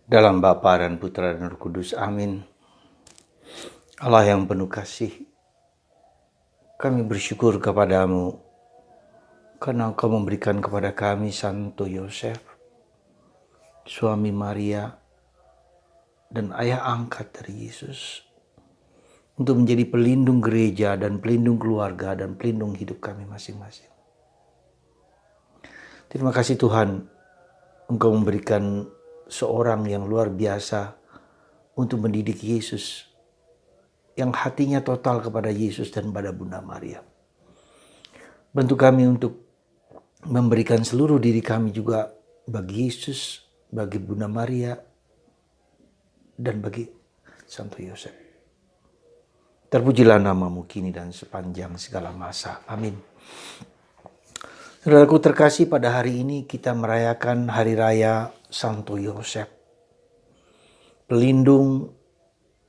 Dalam Bapa dan Putra dan Roh Kudus, amin. Allah yang penuh kasih, kami bersyukur kepadamu karena Engkau memberikan kepada kami Santo Yosef, suami Maria, dan ayah angkat dari Yesus, untuk menjadi pelindung gereja dan pelindung keluarga dan pelindung hidup kami masing-masing. Terima kasih Tuhan, Engkau memberikan seorang yang luar biasa untuk mendidik Yesus, yang hatinya total kepada Yesus dan pada Bunda Maria. Bantu kami untuk memberikan seluruh diri kami juga bagi Yesus, bagi Bunda Maria, dan bagi Santo Yosef. Terpujilah namamu kini dan sepanjang segala masa. Amin. Saudaraku terkasih, pada hari ini kita merayakan Hari Raya Santo Yosef, pelindung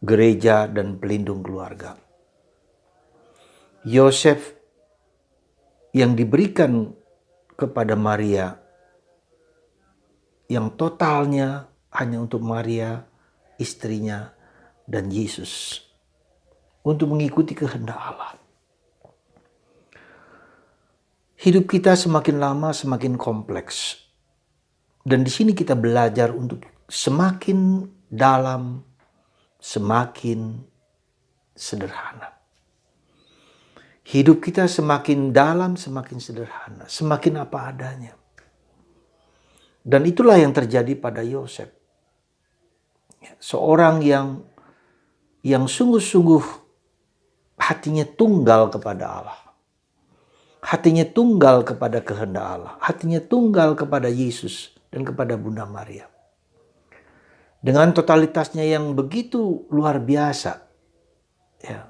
gereja dan pelindung keluarga. Yosef yang diberikan kepada Maria, yang totalnya hanya untuk Maria, istrinya, dan Yesus, untuk mengikuti kehendak Allah. Hidup kita semakin lama semakin kompleks. Dan di sini kita belajar untuk semakin dalam, semakin sederhana. Hidup kita semakin dalam, semakin sederhana, semakin apa adanya. Dan itulah yang terjadi pada Yosef. Seorang yang sungguh-sungguh hatinya tunggal kepada Allah. Hatinya tunggal kepada kehendak Allah. Hatinya tunggal kepada Yesus dan kepada Bunda Maria. Dengan totalitasnya yang begitu luar biasa. Ya.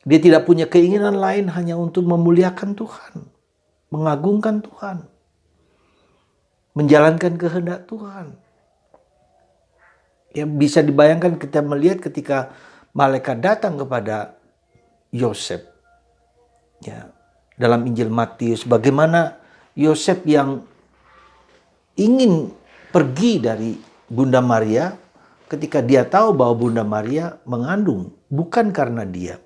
Dia tidak punya keinginan lain hanya untuk memuliakan Tuhan. Mengagungkan Tuhan. Menjalankan kehendak Tuhan. Ya, bisa dibayangkan kita melihat ketika malaikat datang kepada Yosef. Ya. Dalam Injil Matius, bagaimana Yosef yang ingin pergi dari Bunda Maria ketika dia tahu bahwa Bunda Maria mengandung, bukan karena dia.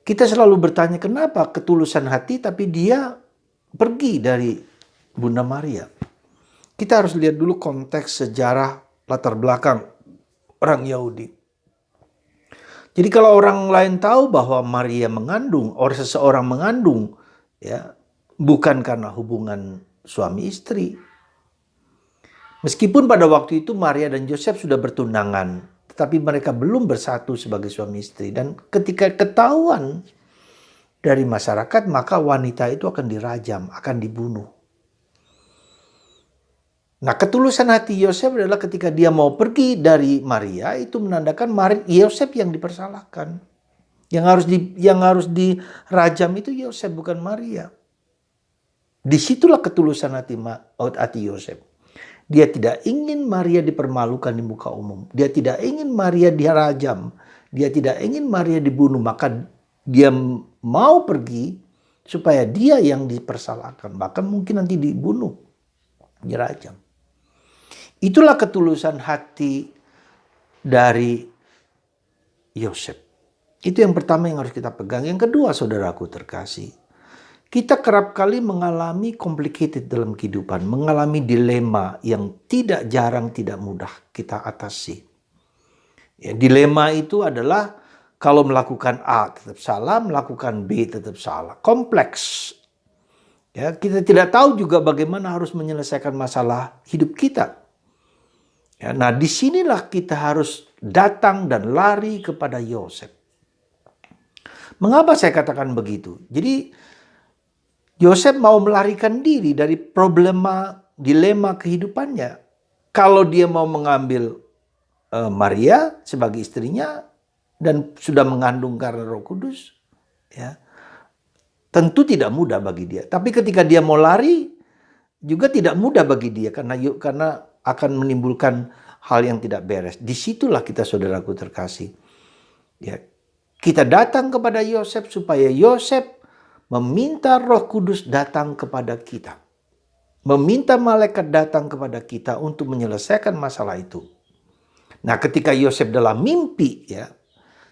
Kita selalu bertanya kenapa ketulusan hati tapi dia pergi dari Bunda Maria. Kita harus lihat dulu konteks sejarah latar belakang orang Yahudi. Jadi kalau orang lain tahu bahwa Maria mengandung, orang seseorang mengandung, ya, bukan karena hubungan suami istri. Meskipun pada waktu itu Maria dan Yosef sudah bertunangan, tetapi mereka belum bersatu sebagai suami istri. Dan ketika ketahuan dari masyarakat, maka wanita itu akan dirajam, akan dibunuh. Nah, ketulusan hati Yosef adalah ketika dia mau pergi dari Maria, itu menandakan Yosef yang dipersalahkan. Yang harus dirajam itu Yosef, bukan Maria. Disitulah ketulusan hati Yosef. Dia tidak ingin Maria dipermalukan di muka umum. Dia tidak ingin Maria dirajam. Dia tidak ingin Maria dibunuh. Maka dia mau pergi supaya dia yang dipersalahkan. Bahkan mungkin nanti dibunuh, dirajam. Itulah ketulusan hati dari Yosef. Itu yang pertama yang harus kita pegang. Yang kedua, saudaraku terkasih, kita kerap kali mengalami complicated dalam kehidupan, mengalami dilema yang tidak jarang tidak mudah kita atasi. Ya, dilema itu adalah kalau melakukan A tetap salah, melakukan B tetap salah. Kompleks. Ya, kita tidak tahu juga bagaimana harus menyelesaikan masalah hidup kita. Ya, nah, disinilah kita harus datang dan lari kepada Yosef. Mengapa saya katakan begitu? Jadi Yosef mau melarikan diri dari dilema kehidupannya. Kalau dia mau mengambil Maria sebagai istrinya dan sudah mengandung karena Roh Kudus, ya, tentu tidak mudah bagi dia. Tapi ketika dia mau lari juga tidak mudah bagi dia karena akan menimbulkan hal yang tidak beres. Disitulah kita, saudaraku terkasih, ya, kita datang kepada Yosef supaya Yosef meminta Roh Kudus datang kepada kita. meminta malaikat datang kepada kita untuk menyelesaikan masalah itu. Nah, ketika Yosef dalam mimpi, ya.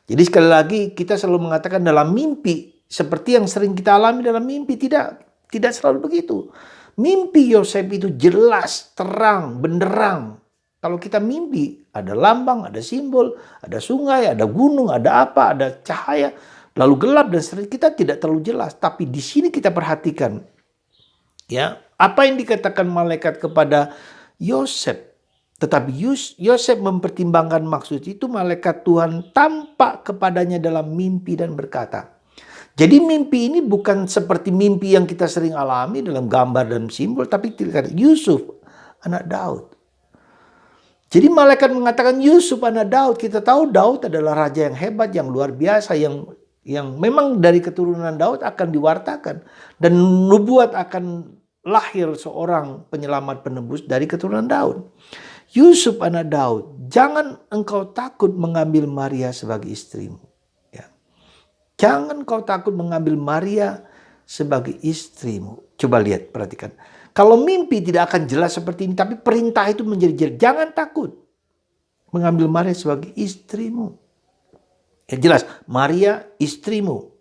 Jadi sekali lagi kita selalu mengatakan dalam mimpi, seperti yang sering kita alami dalam mimpi, tidak selalu begitu. Mimpi Yosef itu jelas, terang, benderang. Kalau kita mimpi, ada lambang, ada simbol, ada sungai, ada gunung, ada apa, ada cahaya, lalu gelap dan sering kita tidak terlalu jelas. Tapi di sini kita perhatikan, ya, apa yang dikatakan malaikat kepada Yosef. Tetapi Yosef mempertimbangkan maksud itu, malaikat Tuhan tampak kepadanya dalam mimpi dan berkata. Jadi mimpi ini bukan seperti mimpi yang kita sering alami dalam gambar dan simbol, tapi dikatakan Yusuf, anak Daud. Jadi malaikat mengatakan Yusuf, anak Daud. Kita tahu Daud adalah raja yang hebat, yang luar biasa, yang memang dari keturunan Daud akan diwartakan. Dan nubuat akan lahir seorang penyelamat penebus dari keturunan Daud. Yusuf, anak Daud, jangan engkau takut mengambil Maria sebagai istrimu. Jangan kau takut mengambil Maria sebagai istrimu. Coba lihat, perhatikan. Kalau mimpi tidak akan jelas seperti ini, tapi perintah itu menjadi jelas. Jangan takut mengambil Maria sebagai istrimu. Ya jelas, Maria istrimu.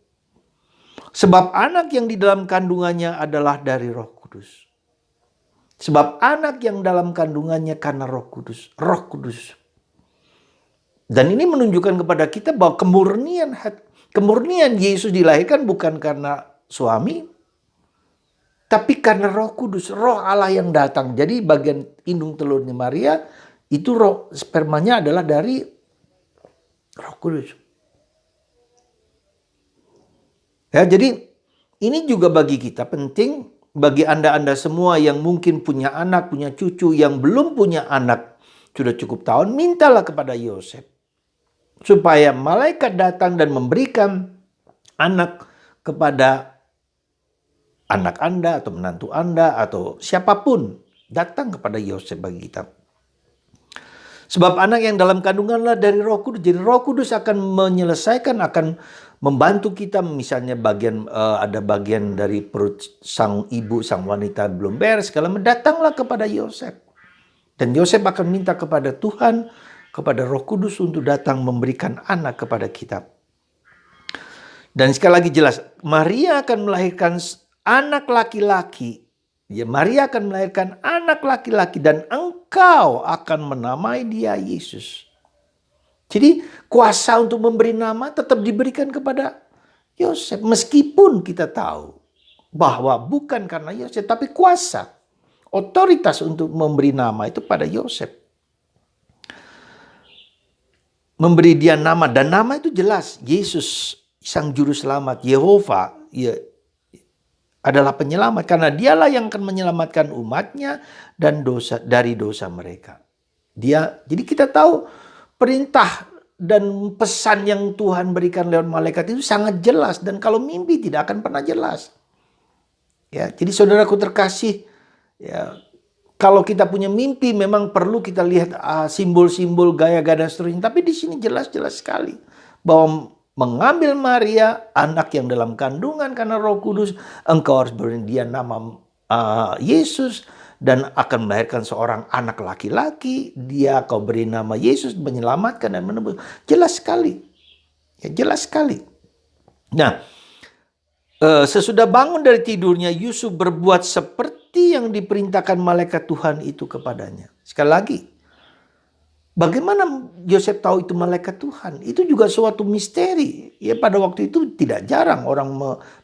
Sebab anak yang di dalam kandungannya adalah dari Roh Kudus. Sebab anak yang dalam kandungannya karena Roh Kudus. Roh Kudus. Dan ini menunjukkan kepada kita bahwa kemurnian Yesus dilahirkan bukan karena suami, tapi karena Roh Kudus, Roh Allah yang datang. Jadi bagian indung telurnya Maria itu roh spermanya adalah dari Roh Kudus. Ya, jadi ini juga bagi kita penting, bagi Anda semua yang mungkin punya anak, punya cucu, yang belum punya anak sudah cukup tahun, mintalah kepada Yosef supaya malaikat datang dan memberikan anak kepada anak Anda atau menantu Anda atau siapapun, datang kepada Yosef bagi kita. Sebab anak yang dalam kandunganlah dari Roh Kudus. Jadi Roh Kudus akan menyelesaikan, akan membantu kita. Misalnya ada bagian dari perut sang ibu, sang wanita belum beres, segala datanglah kepada Yosef. Dan Yosef akan minta kepada Tuhan, kepada Roh Kudus untuk datang memberikan anak kepada kita. Dan sekali lagi jelas, Maria akan melahirkan anak laki-laki. Ya, Maria akan melahirkan anak laki-laki dan engkau akan menamai dia Yesus. Jadi kuasa untuk memberi nama tetap diberikan kepada Yosef. Meskipun kita tahu bahwa bukan karena Yosef, tapi kuasa, otoritas untuk memberi nama itu pada Yosef. Memberi dia nama, dan nama itu jelas, Yesus sang juru selamat, Yehova, ya, adalah penyelamat, karena dialah yang akan menyelamatkan umatnya dan dari dosa mereka. Jadi kita tahu perintah dan pesan yang Tuhan berikan lewat malaikat itu sangat jelas, dan kalau mimpi tidak akan pernah jelas. Ya, jadi saudaraku terkasih, ya, kalau kita punya mimpi memang perlu kita lihat simbol-simbol, gaya-gaya dan seterusnya. Tapi di sini jelas-jelas sekali bahwa mengambil Maria, anak yang dalam kandungan karena Roh Kudus, engkau harus beri dia nama Yesus dan akan melahirkan seorang anak laki-laki. Dia kau beri nama Yesus, menyelamatkan dan menebus. Jelas sekali. Ya, jelas sekali. Nah, sesudah bangun dari tidurnya, Yusuf berbuat seperti yang diperintahkan malaikat Tuhan itu kepadanya. Sekali lagi, bagaimana Yosef tahu itu malaikat Tuhan? Itu juga suatu misteri. Ya, pada waktu itu tidak jarang orang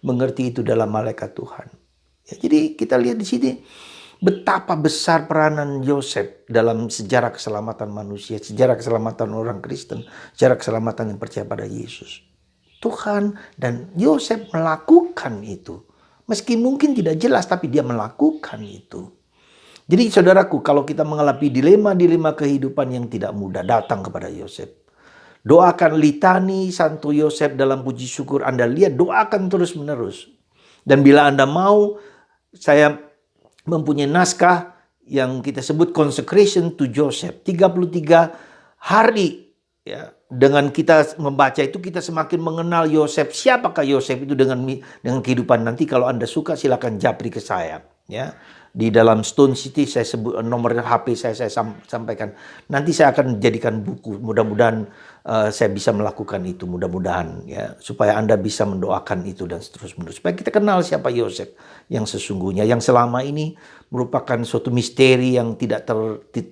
mengerti itu dalam malaikat Tuhan. Ya, jadi kita lihat di sini betapa besar peranan Yosef dalam sejarah keselamatan manusia, sejarah keselamatan orang Kristen, sejarah keselamatan yang percaya pada Yesus. Tuhan dan Yosef melakukan itu. Meski mungkin tidak jelas, tapi dia melakukan itu. Jadi saudaraku, kalau kita mengalami dilema-dilema kehidupan yang tidak mudah, datang kepada Yosef. Doakan litani Santo Yosef dalam puji syukur Anda lihat, doakan terus menerus. Dan bila Anda mau, saya mempunyai naskah yang kita sebut Consecration to Joseph. 33 hari, ya. Dengan kita membaca itu kita semakin mengenal Yosef. Siapakah Yosef itu dengan kehidupan nanti? Kalau Anda suka silakan japri ke saya, ya. di dalam Stone City, saya sebut nomor HP saya sampaikan. Nanti saya akan jadikan buku. Mudah-mudahan saya bisa melakukan itu. Mudah-mudahan ya, supaya Anda bisa mendoakan itu dan seterus-menerus. Supaya kita kenal siapa Yosef yang sesungguhnya, yang selama ini merupakan suatu misteri yang tidak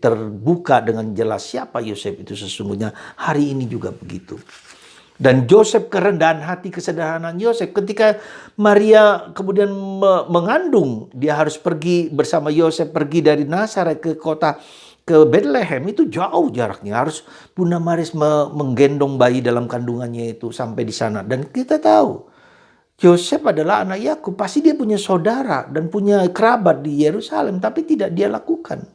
terbuka dengan jelas siapa Yosef itu sesungguhnya. Hari ini juga begitu. Dan Yosef, kerendahan hati, kesederhanaan Yosef. Ketika Maria kemudian mengandung, dia harus pergi bersama Yosef, pergi dari Nazaret ke Bethlehem. Itu jauh jaraknya. Harus Bunda Maris menggendong bayi dalam kandungannya itu sampai di sana. Dan kita tahu Yosef adalah anak Yakub. Pasti dia punya saudara dan punya kerabat di Yerusalem, tapi tidak dia lakukan.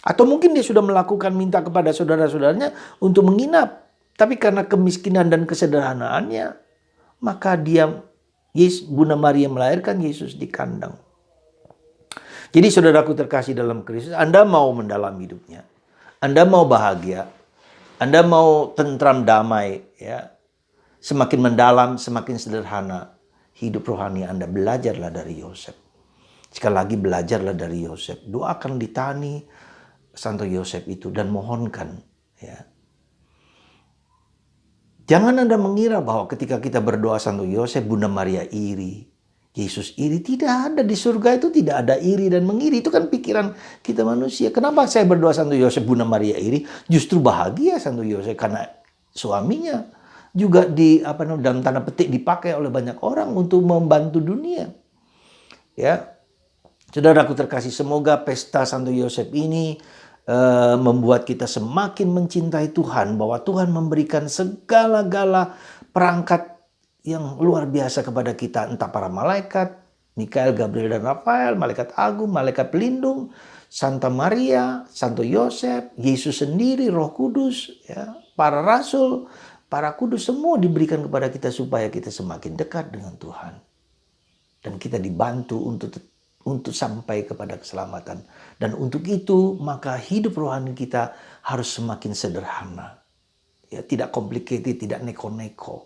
Atau mungkin dia sudah melakukan, minta kepada saudara-saudaranya untuk menginap. Tapi karena kemiskinan dan kesederhanaannya, maka Bunda Maria melahirkan Yesus di kandang. Jadi saudaraku terkasih dalam Kristus, Anda mau mendalam hidupnya, Anda mau bahagia, Anda mau tentram damai, ya, semakin mendalam, semakin sederhana hidup rohani Anda, belajarlah dari Yosef. Sekali lagi, belajarlah dari Yosef. Doakan litani Santo Yosef itu dan mohonkan, ya. Jangan Anda mengira bahwa ketika kita berdoa Santo Yosef, Bunda Maria iri, Yesus iri. Tidak ada, di surga itu tidak ada iri dan mengiri. Itu kan pikiran kita manusia. Kenapa saya berdoa Santo Yosef, Bunda Maria iri? Justru bahagia Santo Yosef karena suaminya juga dalam tanda petik dipakai oleh banyak orang untuk membantu dunia. Ya, saudaraku terkasih, semoga pesta Santo Yosef ini membuat kita semakin mencintai Tuhan, bahwa Tuhan memberikan segala-gala perangkat yang luar biasa kepada kita, entah para malaikat, Mikael, Gabriel, dan Rafael, malaikat agung, malaikat pelindung, Santa Maria, Santo Yosef, Yesus sendiri, Roh Kudus, ya, para rasul, para kudus, semua diberikan kepada kita supaya kita semakin dekat dengan Tuhan. Dan kita dibantu untuk sampai kepada keselamatan. Dan untuk itu maka hidup rohani kita harus semakin sederhana. Ya, tidak complicated, tidak neko-neko.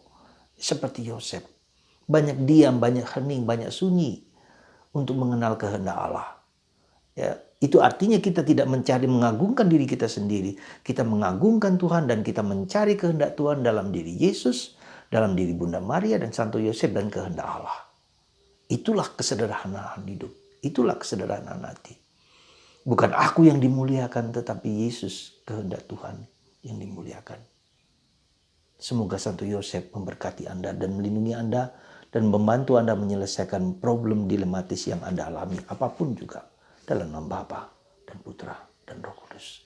Seperti Yosef. Banyak diam, banyak hening, banyak sunyi untuk mengenal kehendak Allah. Ya, itu artinya kita tidak mencari mengagungkan diri kita sendiri. Kita mengagungkan Tuhan dan kita mencari kehendak Tuhan dalam diri Yesus, dalam diri Bunda Maria dan Santo Yosef dan kehendak Allah. Itulah kesederhanaan hidup. Itulah kesederhanaan hati. Bukan aku yang dimuliakan, tetapi Yesus, kehendak Tuhan yang dimuliakan. Semoga Santo Yosef memberkati Anda dan melindungi Anda dan membantu Anda menyelesaikan problem dilematis yang Anda alami, apapun juga, dalam nama Bapa dan Putra dan Roh Kudus.